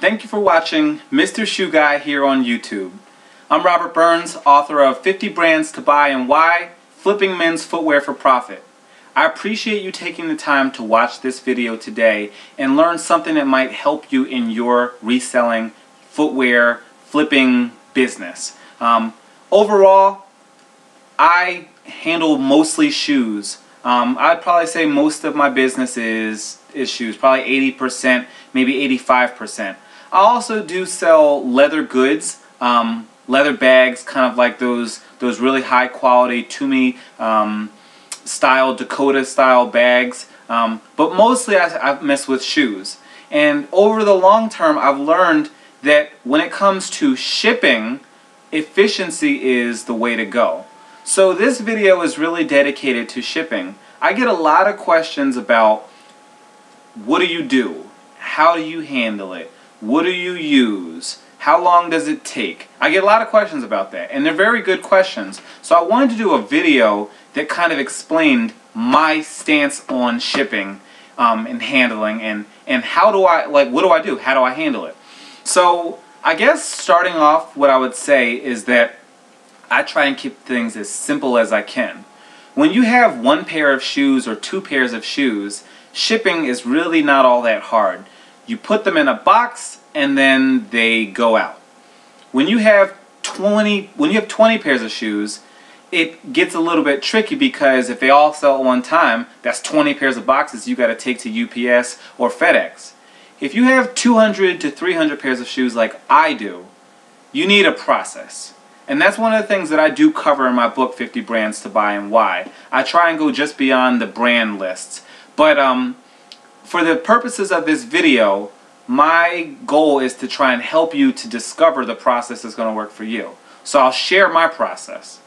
Thank you for watching Mr. Shoe Guy here on YouTube. I'm Robert Burns, author of 50 Brands to Buy and Why, Flipping Men's Footwear for Profit. I appreciate you taking the time to watch this video today and learn something that might help you in your reselling, footwear, flipping business. Overall, I handle mostly shoes. I'd probably say most of my business is shoes, probably 80%, maybe 85%. I also do sell leather goods, leather bags, kind of like those really high quality Toomey style, Dakota style bags. But mostly I mess with shoes. And over the long term, I've learned that when it comes to shipping, efficiency is the way to go. So this video is really dedicated to shipping. I get a lot of questions about what do you do? How do you handle it? What do you use? How long does it take? I get a lot of questions about that, and they're very good questions. So I wanted to do a video that kind of explained my stance on shipping and handling, and how do I, what do I do? How do I handle it? So I guess starting off, what I would say is that I try and keep things as simple as I can. When you have one pair of shoes or two pairs of shoes, shipping is really not all that hard. You put them in a box and then they go out. When you have 20 pairs of shoes, it gets a little bit tricky, because if they all sell at one time, that's 20 pairs of boxes you got to take to UPS or FedEx. If you have 200 to 300 pairs of shoes like I do, you need a process. And that's one of the things that I do cover in my book, 50 Brands to Buy and Why. I try and go just beyond the brand lists. But for the purposes of this video, my goal is to try and help you to discover the process that's going to work for you. So I'll share my process.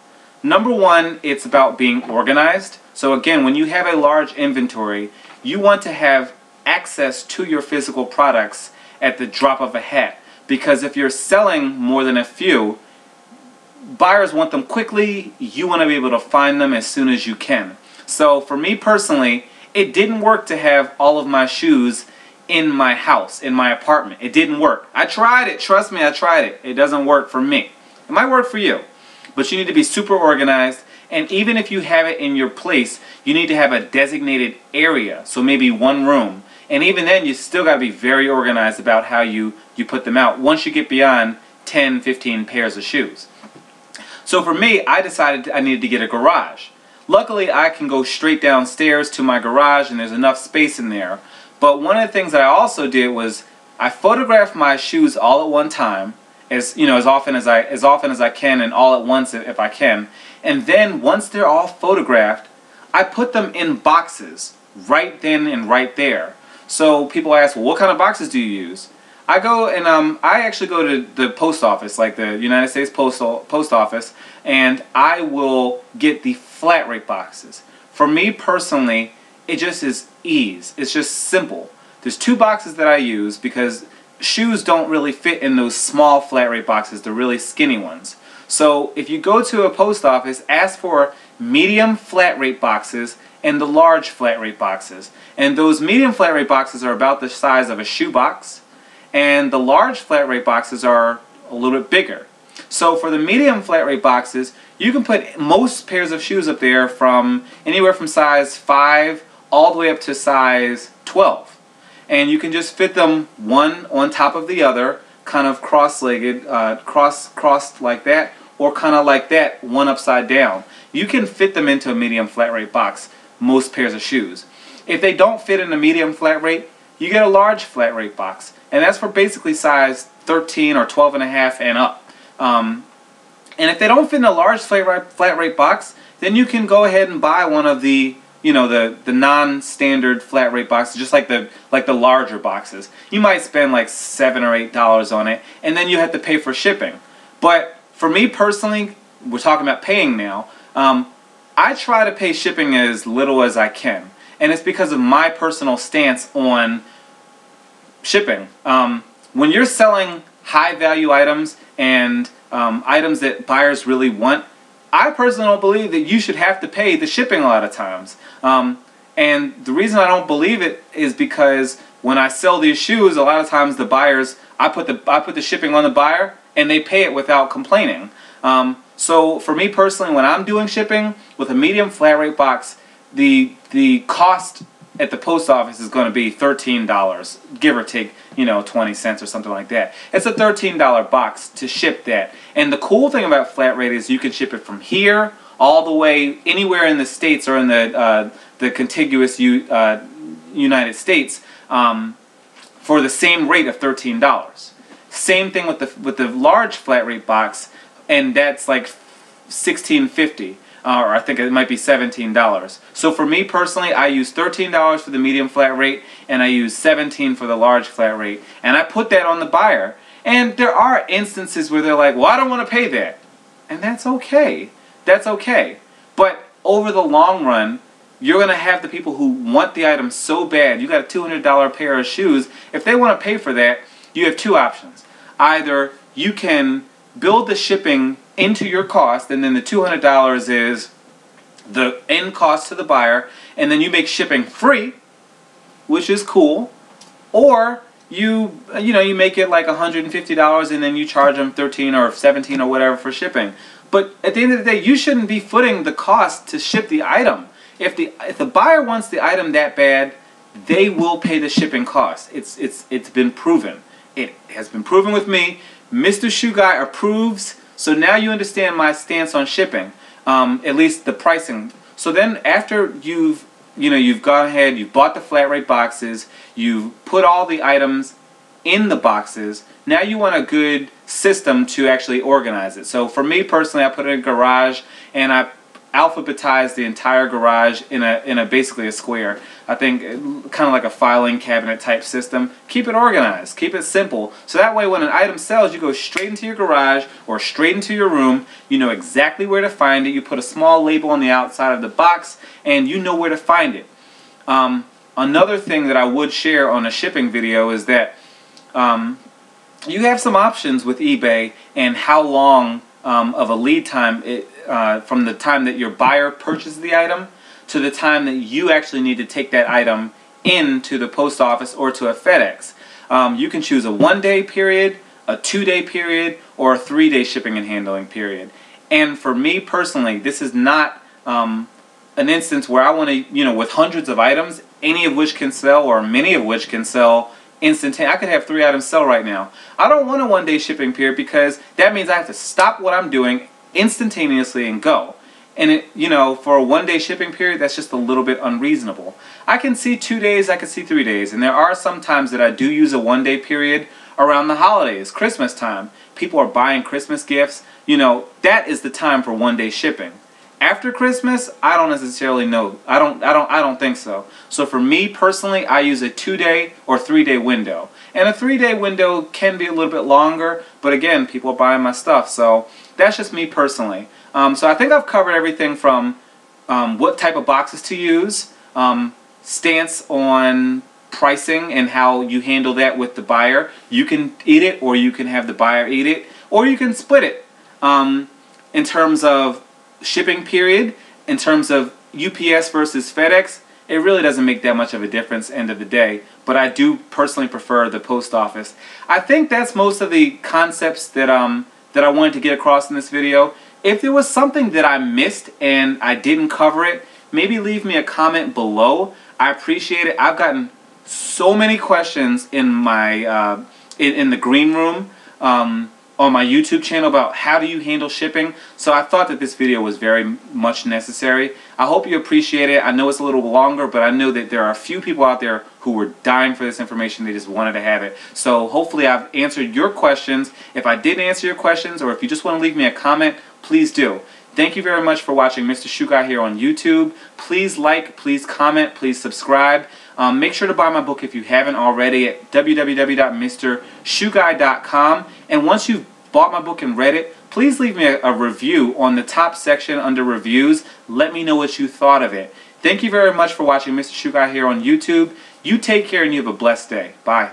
Number one, it's about being organized. So again, when you have a large inventory, you want to have access to your physical products at the drop of a hat. Because if you're selling more than a few, buyers want them quickly. You want to be able to find them as soon as you can. So for me personally, it didn't work to have all of my shoes in my house, in my apartment. It didn't work. I tried it. Trust me, I tried it. It doesn't work for me. It might work for you, but you need to be super organized. And even if you have it in your place, you need to have a designated area, so maybe one room. And even then, you still got to be very organized about how you put them out once you get beyond 10, 15 pairs of shoes. So for me, I decided I needed to get a garage. Luckily, I can go straight downstairs to my garage, and there's enough space in there. But one of the things that I also did was I photographed my shoes all at one time, as often as I can, and all at once if I can. And then once they're all photographed, I put them in boxes right then and right there. So people ask, well, what kind of boxes do you use? I go and I actually go to the post office, like the United States Post Office, and I will get the flat rate boxes. For me personally, it just is ease. It's just simple. There's two boxes that I use because shoes don't really fit in those small flat rate boxes, the really skinny ones. So if you go to a post office, ask for medium flat rate boxes and the large flat rate boxes. And those medium flat rate boxes are about the size of a shoe box, and the large flat rate boxes are a little bit bigger. So for the medium flat rate boxes, you can put most pairs of shoes up there from anywhere from size 5 all the way up to size 12. And you can just fit them one on top of the other, kind of cross-legged, crossed like that, or kind of like that, one upside down. You can fit them into a medium flat rate box, most pairs of shoes. If they don't fit in a medium flat rate, you get a large flat rate box. And that's for basically size 13 or 12 and a half and up. And if they don't fit in a large flat rate box, then you can go ahead and buy one of the the non-standard flat rate boxes, just like the larger boxes. You might spend like $7 or $8 on it, and then you have to pay for shipping. But for me personally, we're talking about paying now. I try to pay shipping as little as I can, and it's because of my personal stance on shipping. When you're selling high-value items and items that buyers really want, I personally don't believe that you should have to pay the shipping a lot of times. And the reason I don't believe it is because when I sell these shoes, a lot of times the buyers, I put the shipping on the buyer and they pay it without complaining. So for me personally, when I'm doing shipping with a medium flat rate box, the cost at the post office is going to be $13, give or take, 20 cents or something like that. It's a $13 box to ship that. And the cool thing about flat rate is you can ship it from here all the way anywhere in the States or in the contiguous United States for the same rate of $13. Same thing with the large flat rate box, and that's like $16.50. Or I think it might be $17. So for me personally, I use $13 for the medium flat rate, and I use $17 for the large flat rate, and I put that on the buyer. And there are instances where they're like, well, I don't want to pay that. And that's okay. That's okay. But over the long run, you're going to have the people who want the item so bad. You got a $200 pair of shoes. If they want to pay for that, you have two options. Either you can build the shipping into your cost, and then the $200 is the end cost to the buyer, and then you make shipping free, which is cool, or you make it like $150 and then you charge them $13 or $17 or whatever for shipping. But at the end of the day, you shouldn't be footing the cost to ship the item. If the buyer wants the item that bad, they will pay the shipping cost. It's been proven. It has been proven with me. Mr. Shoe Guy approves. So now you understand my stance on shipping, at least the pricing. So then after you've gone ahead, you've bought the flat rate boxes, you've put all the items in the boxes, now you want a good system to actually organize it. So for me personally, I put it in a garage, and I alphabetize the entire garage in a basically a square. I think kind of like a filing cabinet type system. Keep it organized, keep it simple, so that way when an item sells, you go straight into your garage or straight into your room. You know exactly where to find it. You put a small label on the outside of the box, and you know where to find it. Another thing that I would share on a shipping video is that you have some options with eBay and how long of a lead time from the time that your buyer purchases the item to the time that you actually need to take that item into the post office or to a FedEx. You can choose a 1-day period, a 2-day period, or a 3-day shipping and handling period. And for me personally, this is not an instance where I want to, with hundreds of items, any of which can sell or many of which can sell instantaneously. I could have 3 items sell right now. I don't want a 1-day shipping period because that means I have to stop what I'm doing instantaneously and go. And for a 1-day shipping period, that's just a little bit unreasonable. I can see 2 days, I can see 3 days, and there are some times that I do use a 1-day period around the holidays, Christmas time. People are buying Christmas gifts. That is the time for 1-day shipping. After Christmas, I don't necessarily know. I don't think so. So for me personally, I use a 2-day or 3-day window. And a 3-day window can be a little bit longer, but again, people are buying my stuff. So that's just me personally. So I think I've covered everything from what type of boxes to use, stance on pricing and how you handle that with the buyer. You can eat it, or you can have the buyer eat it, or you can split it. In terms of shipping period, in terms of UPS versus FedEx, it really doesn't make that much of a difference end of the day, but I do personally prefer the post office. I think that's most of the concepts that I wanted to get across in this video. If there was something that I missed and I didn't cover it, maybe leave me a comment below. I appreciate it. I've gotten so many questions in my in the green room on my YouTube channel about how do you handle shipping, so I thought that this video was very much necessary. I hope you appreciate it. I know it's a little longer, but I know that there are a few people out there who were dying for this information. They just wanted to have it. So hopefully I've answered your questions. If I didn't answer your questions, or if you just want to leave me a comment, please do. Thank you very much for watching Mr. Shoe Guy here on YouTube. Please like, please comment, please subscribe. Make sure to buy my book if you haven't already at www.mrshoeguy.com. And once you've bought my book and read it, please leave me a review on the top section under reviews. Let me know what you thought of it. Thank you very much for watching Mr. Shoe Guy here on YouTube. You take care and you have a blessed day. Bye.